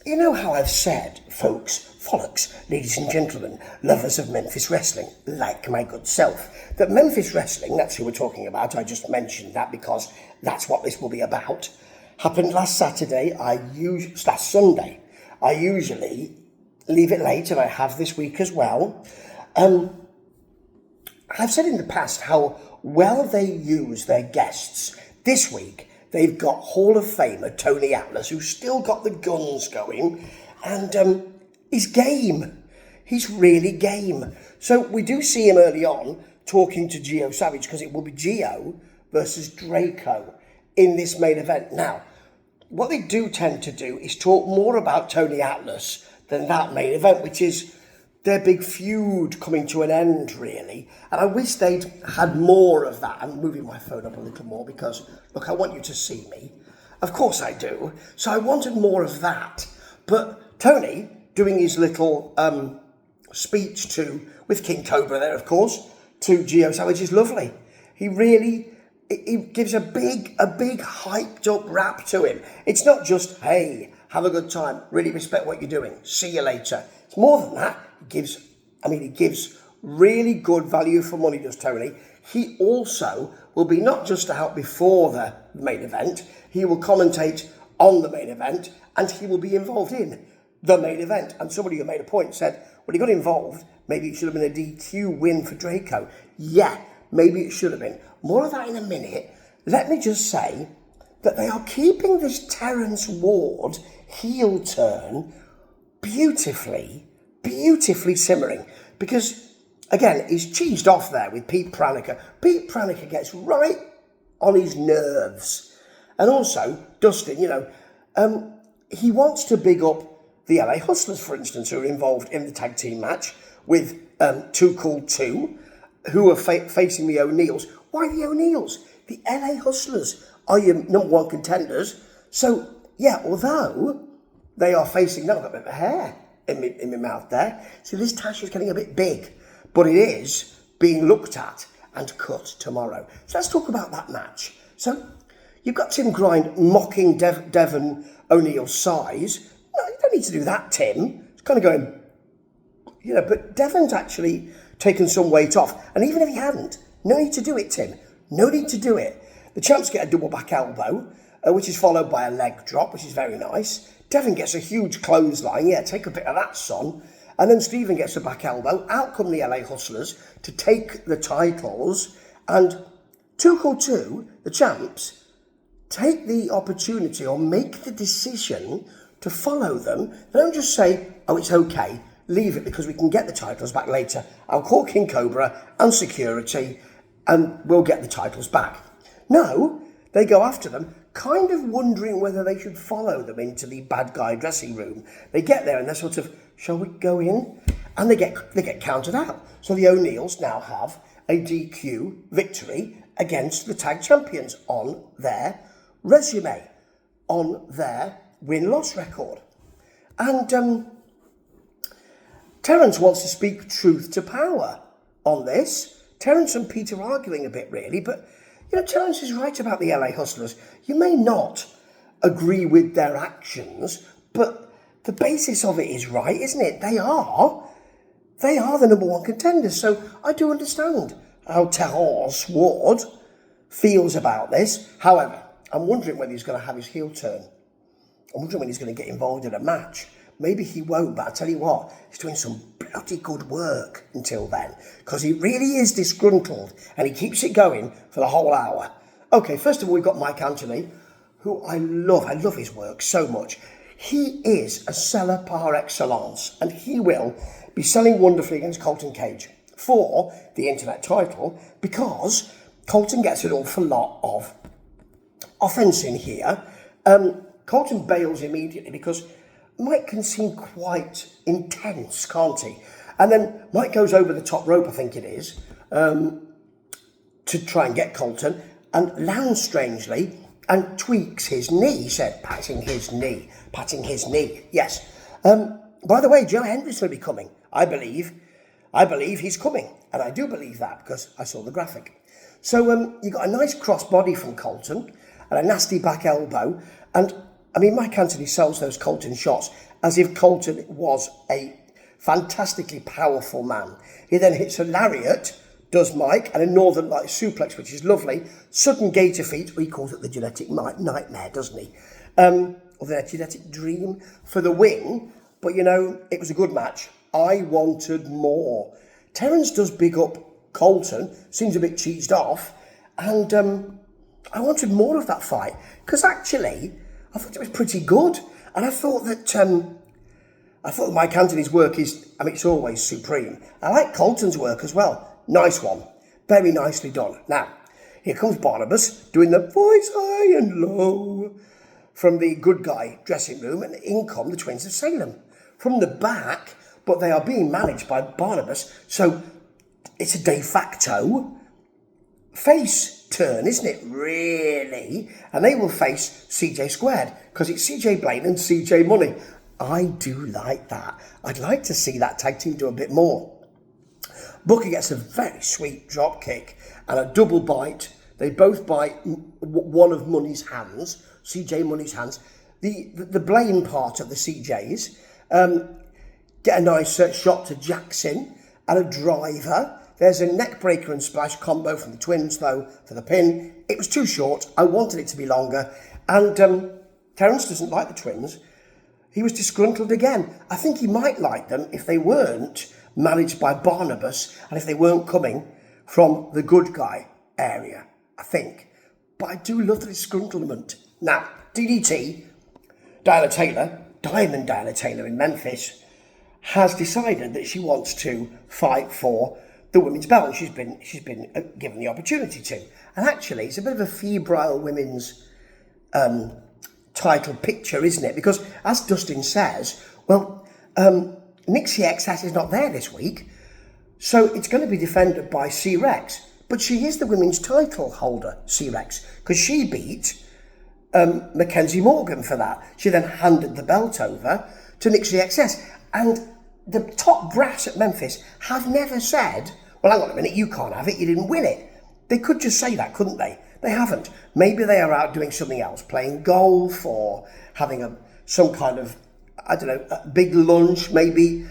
You know how I've said, folks, ladies and gentlemen, lovers of Memphis Wrestling, like my good self, that Memphis Wrestling, that's who we're talking about, I just mentioned that because that's what this will be about, happened last Sunday. I usually leave it late, and I have this week as well. I've said in the past how well they use their guests. This week, they've got Hall of Famer Tony Atlas, who's still got the guns going, and he's game. He's really game. So we do see him early on talking to Gio Savage, because it will be Gio versus Draco in this main event. Now, what they do tend to do is talk more about Tony Atlas than that main event, which is their big feud coming to an end, really. And I wish they'd had more of that. I'm moving my phone up a little more because, look, I want you to see me. Of course I do. So I wanted more of that. But Tony, doing his little speech with King Cobra there, of course, to Gio Savage is lovely. He gives a big hyped up rap to him. It's not just, hey, have a good time, really respect what you're doing, see you later. It's more than that. He gives really good value for money, does Tony. He also will be not just out before the main event, he will commentate on the main event, and he will be involved in the main event. And somebody who made a point said, well, he got involved, maybe it should have been a DQ win for Draco. Yeah, maybe it should have been. More of that in a minute. Let me just say that they are keeping this Terrence Ward heel turn beautifully simmering, because again, he's cheesed off there with Pete Pranica. Pete Pranica gets right on his nerves. And also, Dustin, he wants to big up the LA Hustlers, for instance, who are involved in the tag team match with Too Cool 2, who are facing the O'Neills. Why the O'Neills? The LA Hustlers are your number one contenders. So, yeah, although they are facing, now I've got a bit of hair in my mouth there. See, this tash is getting a bit big, but it is being looked at and cut tomorrow. So let's talk about that match. So you've got Tim Grind mocking Devon O'Neill's size. No, you don't need to do that, Tim. It's kind of going, but Devon's actually taken some weight off. And even if he hadn't, no need to do it, Tim. No need to do it. The champs get a double back elbow, which is followed by a leg drop, which is very nice. Devon gets a huge clothesline. Yeah, take a bit of that, son. And then Stephen gets a back elbow. Out come the LA Hustlers to take the titles. And Too Cool 2, the champs, take the opportunity or make the decision to follow them. They don't just say, oh, it's okay, leave it because we can get the titles back later. I'll call King Cobra and security and we'll get the titles back. No, they go after them, kind of wondering whether they should follow them into the bad guy dressing room. They get there and they're sort of, shall we go in? And they get counted out. So the O'Neills now have a DQ victory against the tag champions on their resume, on their win-loss record. And Terrence wants to speak truth to power on this. Terrence and Pete are arguing a bit, really, but Terrence is right about the LA Hustlers. You may not agree with their actions, but the basis of it is right, isn't it? They are the number one contenders. So I do understand how Terrence Ward feels about this. However, I'm wondering whether he's going to have his heel turn. I'm wondering when he's going to get involved in a match. Maybe he won't, but I tell you what, he's doing some bloody good work until then, because he really is disgruntled and he keeps it going for the whole hour. Okay, first of all, we've got Mike Anthony, who I love. I love his work so much. He is a seller par excellence, and he will be selling wonderfully against Colton Cage for the Internet title, because Colton gets an awful lot of offense in here. Colton bails immediately because Mike can seem quite intense, can't he? And then Mike goes over the top rope, I think it is, to try and get Colton, and lands strangely and tweaks his knee. He said, patting his knee, yes. By the way, Joe Hendry's will be coming. I believe he's coming, and I do believe that because I saw the graphic. So you got a nice cross body from Colton and a nasty back elbow, and I mean, Mike Anthony sells those Colton shots as if Colton was a fantastically powerful man. He then hits a lariat, does Mike, and a Northern Light suplex, which is lovely. Sudden gator feet, he calls it the genetic nightmare, doesn't he? Or the genetic dream for the win. But, you know, it was a good match. I wanted more. Terrence does big up Colton, seems a bit cheesed off, and I wanted more of that fight, because actually, I thought it was pretty good. And I thought that Mike Anthony's work is, I mean, it's always supreme. I like Colton's work as well. Nice one. Very nicely done. Now, here comes Barnabas doing the voice high and low from the good guy dressing room, and in come the twins of Salem from the back, but they are being managed by Barnabas, so it's a de facto face turn, isn't it? Really? And they will face CJ Squared, because it's CJ Blaine and CJ Money. I do like that. I'd like to see that tag team do a bit more. Booker gets a very sweet drop kick and a double bite. They both bite one of Money's hands, CJ Money's hands. The Blaine part of the CJs get a nice shot to Jackson and a driver. There's a neck breaker and splash combo from the twins, though, for the pin. It was too short. I wanted it to be longer. And Terrence doesn't like the twins. He was disgruntled again. I think he might like them if they weren't managed by Barnabas and if they weren't coming from the good guy area, I think. But I do love the disgruntlement. Now, DDT, Diamond Diana Taylor in Memphis, has decided that she wants to fight for the women's belt. She's been given the opportunity to. And actually, it's a bit of a febrile women's title picture, isn't it? Because, as Dustin says, well, Nixie XS is not there this week, so it's going to be defended by C-Rex. But she is the women's title holder, C-Rex, because she beat Mackenzie Morgan for that. She then handed the belt over to Nixie XS. And the top brass at Memphis have never said, well, hang on a minute, you can't have it, you didn't win it. They could just say that, couldn't they? They haven't. Maybe they are out doing something else, playing golf or having some kind of, I don't know, a big lunch, maybe,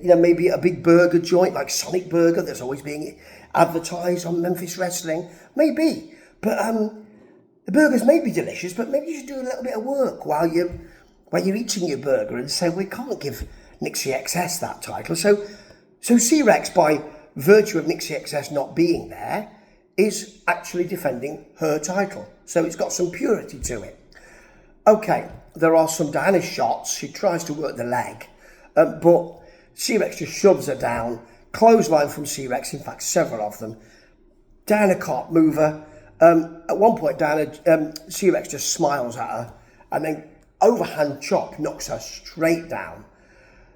maybe a big burger joint like Sonic Burger that's always being advertised on Memphis Wrestling. Maybe. But the burgers may be delicious, but maybe you should do a little bit of work while you're eating your burger and say, we can't give Nixie XS that title. So C-Rex, by virtue of Nixie XS not being there, is actually defending her title. So it's got some purity to it. Okay, there are some Diana shots. She tries to work the leg, but C-Rex just shoves her down. Clothesline from C-Rex, in fact, several of them. Diana can't move her. At one point, C-Rex just smiles at her, and then overhand chop knocks her straight down.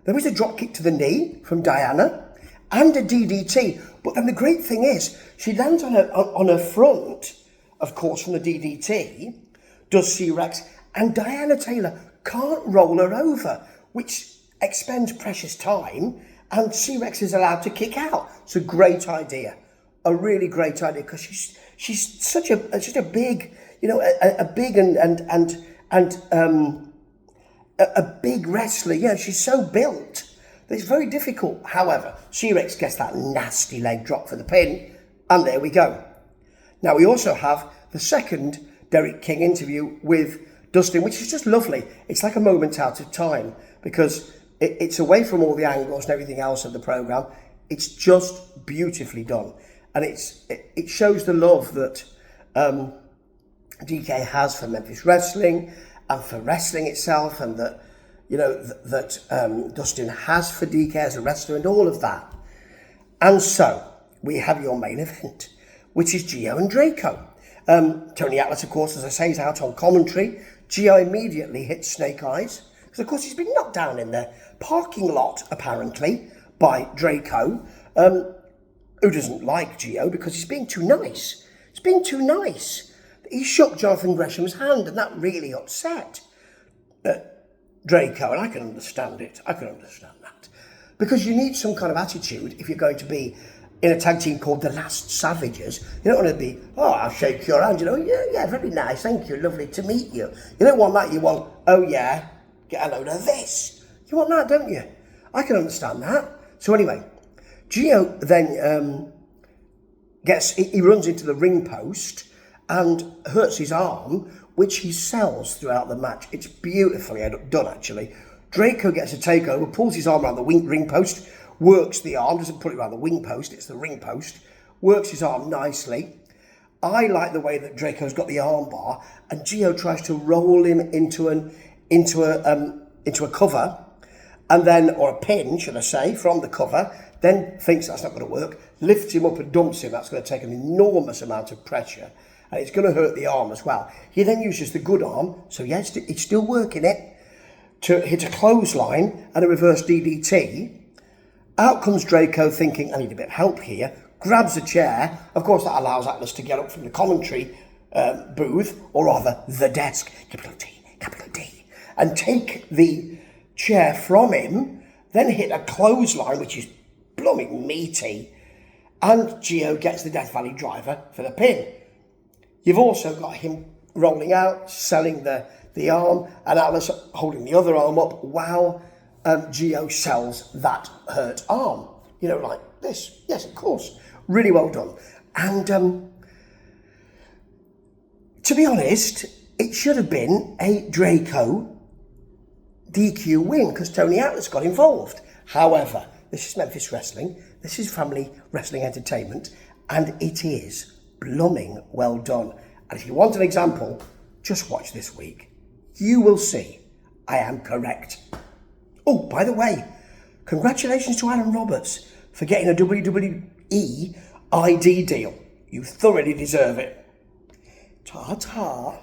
There was a drop kick to the knee from Diana and a DDT. But then the great thing is, she lands on her front, of course, from the DDT, does C-Rex, and Diana Taylor can't roll her over, which expends precious time, and C-Rex is allowed to kick out. It's a great idea, a really great idea, because she's such a big, a big a big wrestler. Yeah, she's so built that it's very difficult. However, C-Rex gets that nasty leg drop for the pin, and there we go. Now we also have the second Derek King interview with Dustin, which is just lovely. It's like a moment out of time, because it's away from all the angles and everything else of the program. It's just beautifully done, and it shows the love that DK has for Memphis Wrestling and for wrestling itself, and that Dustin has for DK as a wrestler, and all of that. And so we have your main event, which is Gio and Draco. Tony Atlas, of course, as I say, is out on commentary. Gio immediately hits Snake Eyes, because of course he's been knocked down in the parking lot, apparently, by Draco, who doesn't like Gio because he's being too nice. He's being too nice. He shook Jonathan Gresham's hand, and that really upset Draco, and I can understand it. I can understand that. Because you need some kind of attitude if you're going to be, in a tag team called the Last Savages. You don't want to be, oh, I'll shake your hand, yeah, very nice, thank you, lovely to meet you. You don't want that, you want, oh yeah, get a load of this. You want that, don't you? I can understand that. So anyway, Gio then he runs into the ring post and hurts his arm, which he sells throughout the match. It's beautifully done, actually. Draco gets a takeover, pulls his arm around the ring post, works the arm, doesn't put it around the wing post, it's the ring post, works his arm nicely. I like the way that Draco's got the arm bar, and Gio tries to roll him into a cover, and then, or a pin, should I say, from the cover, then thinks that's not going to work, lifts him up and dumps him. That's going to take an enormous amount of pressure, and it's going to hurt the arm as well. He then uses the good arm, so yeah, he's still working it, to hit a clothesline and a reverse DDT. Out comes Draco thinking, I need a bit of help here, grabs a chair. Of course, that allows Atlas to get up from the commentary booth, or rather, the desk, capital D, and take the chair from him, then hit a clothesline, which is blooming meaty, and Gio gets the Death Valley driver for the pin. You've also got him rolling out, selling the arm, and Atlas holding the other arm up while Gio sells that hurt arm. Like this. Yes, of course. Really well done. And to be honest, it should have been a Draco DQ win because Tony Atlas got involved. However, this is Memphis Wrestling, this is family wrestling entertainment, and it is blooming well done. And if you want an example, just watch this week. You will see I am correct. Oh, by the way, congratulations to Alan Roberts for getting a WWE ID deal. You thoroughly deserve it. Ta-ta.